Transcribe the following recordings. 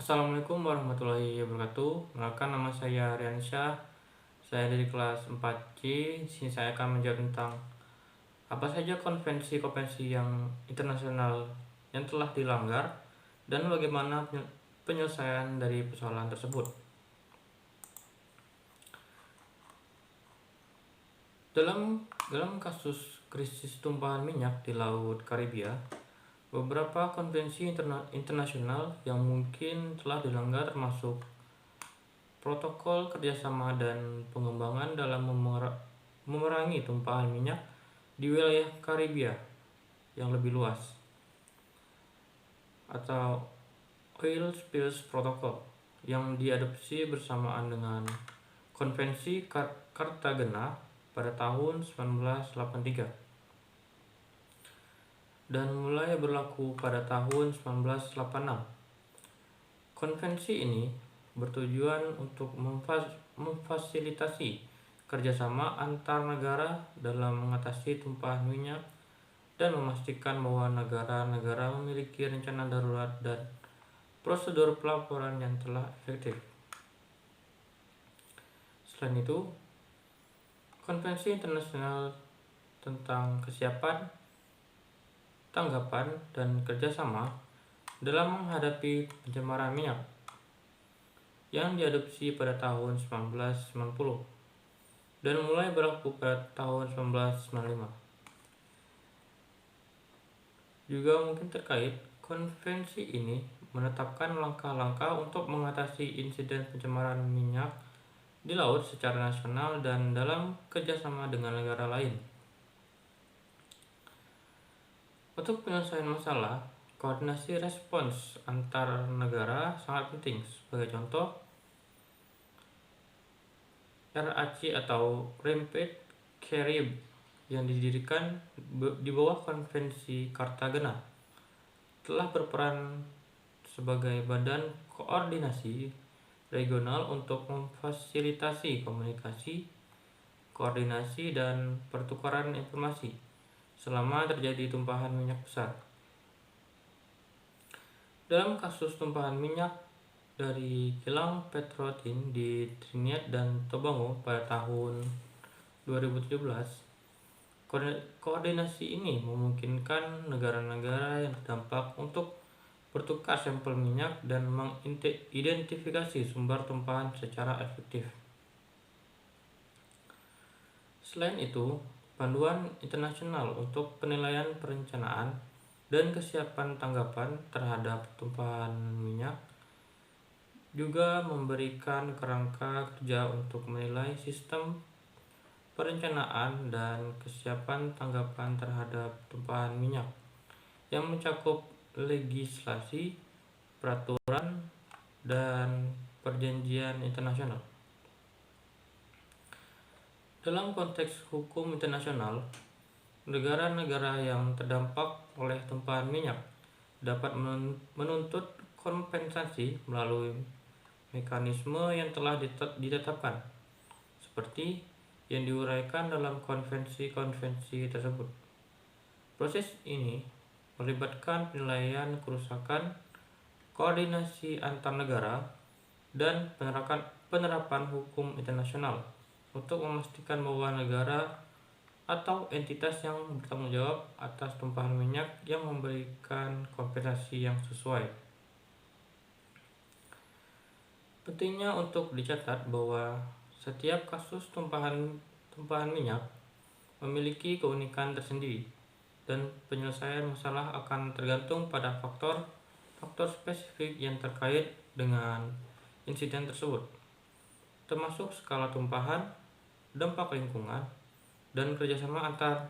Assalamualaikum warahmatullahi wabarakatuh. Perkenalkan, nama saya Riansyah. Saya dari kelas 4C. Di sini saya akan menjawab tentang apa saja konvensi-konvensi yang internasional yang telah dilanggar dan bagaimana penyelesaian dari persoalan tersebut. Dalam kasus krisis tumpahan minyak di Laut Karibia, beberapa konvensi internasional yang mungkin telah dilanggar termasuk protokol kerjasama dan pengembangan dalam memerangi tumpahan minyak di wilayah Karibia yang lebih luas, atau Oil Spills Protocol, yang diadopsi bersamaan dengan Konvensi Cartagena pada tahun 1983 dan mulai berlaku pada tahun 1986. Konvensi ini bertujuan untuk memfasilitasi kerjasama antar negara dalam mengatasi tumpahan minyak dan memastikan bahwa negara-negara memiliki rencana darurat dan prosedur pelaporan yang telah efektif. Selain itu, Konvensi Internasional tentang Kesiapan, Tanggapan, dan Kerjasama dalam menghadapi pencemaran minyak yang diadopsi pada tahun 1990 dan mulai berlaku pada tahun 1995. Juga mungkin terkait, konvensi ini menetapkan langkah-langkah untuk mengatasi insiden pencemaran minyak di laut secara nasional dan dalam kerjasama dengan negara lain. Untuk penyelesaian masalah, koordinasi respons antar negara sangat penting. Sebagai contoh, RAC atau Rapid Carib yang didirikan di bawah Konvensi Cartagena telah berperan sebagai badan koordinasi regional untuk memfasilitasi komunikasi, koordinasi, dan pertukaran informasi selama terjadi tumpahan minyak besar. Dalam kasus tumpahan minyak dari kilang Petrotin di Trinidad dan Tobago pada tahun 2017, koordinasi ini memungkinkan negara-negara yang terdampak untuk bertukar sampel minyak dan mengidentifikasi sumber tumpahan secara efektif. Selain itu, panduan internasional untuk penilaian perencanaan dan kesiapan tanggapan terhadap tumpahan minyak juga memberikan kerangka kerja untuk menilai sistem perencanaan dan kesiapan tanggapan terhadap tumpahan minyak yang mencakup legislasi, peraturan, dan perjanjian internasional. Dalam konteks hukum internasional, negara-negara yang terdampak oleh tumpahan minyak dapat menuntut kompensasi melalui mekanisme yang telah ditetapkan, seperti yang diuraikan dalam konvensi-konvensi tersebut. Proses ini melibatkan penilaian kerusakan, koordinasi antar negara, dan penerapan hukum internasional untuk memastikan bahwa negara atau entitas yang bertanggung jawab atas tumpahan minyak yang memberikan kompensasi yang sesuai. Pentingnya untuk dicatat bahwa setiap kasus tumpahan minyak memiliki keunikan tersendiri dan penyelesaian masalah akan tergantung pada faktor spesifik yang terkait dengan insiden tersebut, termasuk skala tumpahan, dampak lingkungan, dan kerjasama antar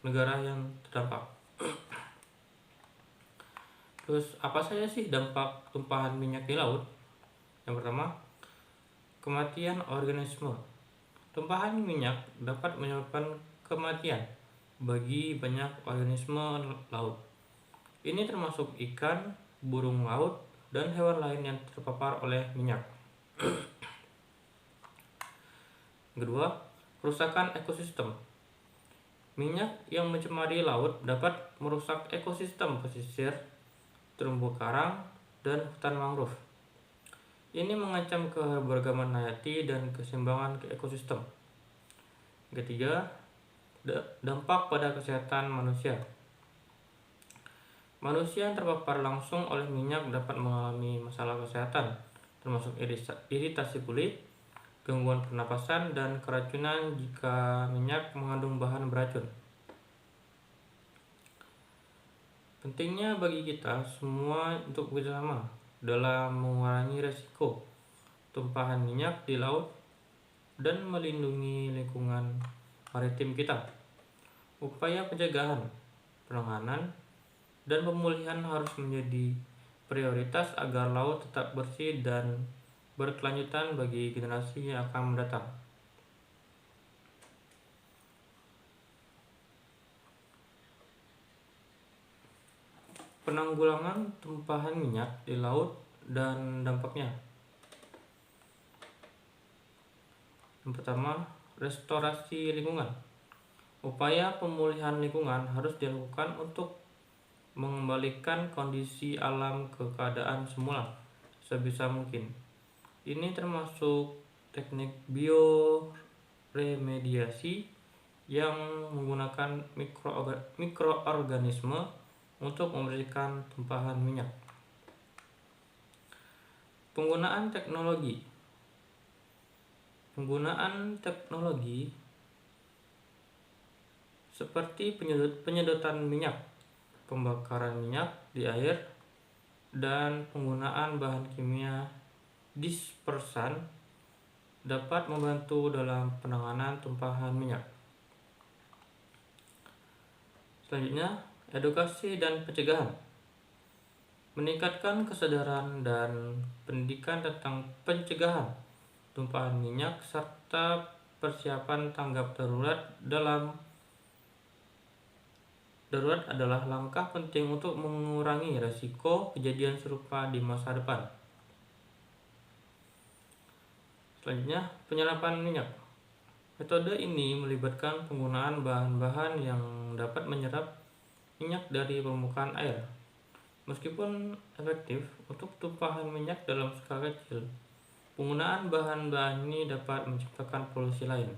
negara yang terdampak. Terus, apa saja sih dampak tumpahan minyak di laut? Yang pertama, kematian organisme. Tumpahan minyak dapat menyebabkan kematian bagi banyak organisme laut. Ini termasuk ikan, burung laut, dan hewan lain yang terpapar oleh minyak. Kedua, kerusakan ekosistem. Minyak yang mencemari laut dapat merusak ekosistem pesisir, terumbu karang, dan hutan mangrove. Ini mengancam keberagaman hayati dan keseimbangan ekosistem. Ketiga, dampak pada kesehatan manusia. Manusia yang terpapar langsung oleh minyak dapat mengalami masalah kesehatan, termasuk iritasi kulit, gangguan pernapasan, dan keracunan jika minyak mengandung bahan beracun. Pentingnya bagi kita semua untuk bersama dalam mengurangi resiko tumpahan minyak di laut dan melindungi lingkungan maritim kita. Upaya pencegahan, penanganan, dan pemulihan harus menjadi prioritas agar laut tetap bersih dan berkelanjutan bagi generasi yang akan mendatang. Penanggulangan tumpahan minyak di laut dan dampaknya. Yang pertama, restorasi lingkungan. Upaya pemulihan lingkungan harus dilakukan untuk mengembalikan kondisi alam ke keadaan semula sebisa mungkin. Ini termasuk teknik bioremediasi yang menggunakan mikroorganisme untuk membersihkan tumpahan minyak. Penggunaan teknologi seperti penyedotan minyak, pembakaran minyak di air, dan penggunaan bahan kimia dispersan dapat membantu dalam penanganan tumpahan minyak. Selanjutnya, edukasi dan pencegahan. Meningkatkan kesadaran dan pendidikan tentang pencegahan tumpahan minyak serta persiapan tanggap darurat adalah langkah penting untuk mengurangi risiko kejadian serupa di masa depan. Selanjutnya, penyerapan minyak. Metode ini melibatkan penggunaan bahan-bahan yang dapat menyerap minyak dari permukaan air. Meskipun efektif untuk tumpahan minyak dalam skala kecil, penggunaan bahan-bahan ini dapat menciptakan polusi lain.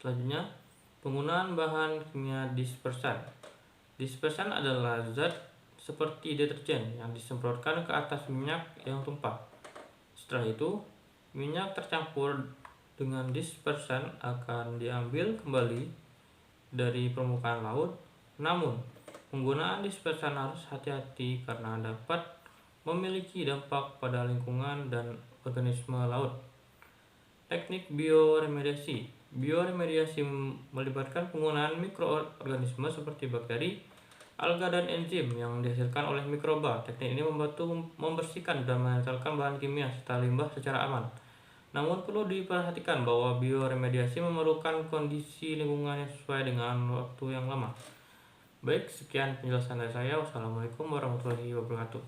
Selanjutnya, penggunaan bahan kimia dispersan. Dispersan adalah zat seperti deterjen yang disemprotkan ke atas minyak yang tumpah. Setelah itu, minyak tercampur dengan dispersan akan diambil kembali dari permukaan laut. Namun, penggunaan dispersan harus hati-hati karena dapat memiliki dampak pada lingkungan dan organisme laut. Teknik bioremediasi. Bioremediasi melibatkan penggunaan mikroorganisme seperti bakteri, alga, dan enzim yang dihasilkan oleh mikroba. Teknik ini membantu membersihkan dan menetralkan bahan kimia serta limbah secara aman. Namun perlu diperhatikan bahwa bioremediasi memerlukan kondisi lingkungan yang sesuai dengan waktu yang lama. Baik, sekian penjelasan dari saya. Wassalamualaikum warahmatullahi wabarakatuh.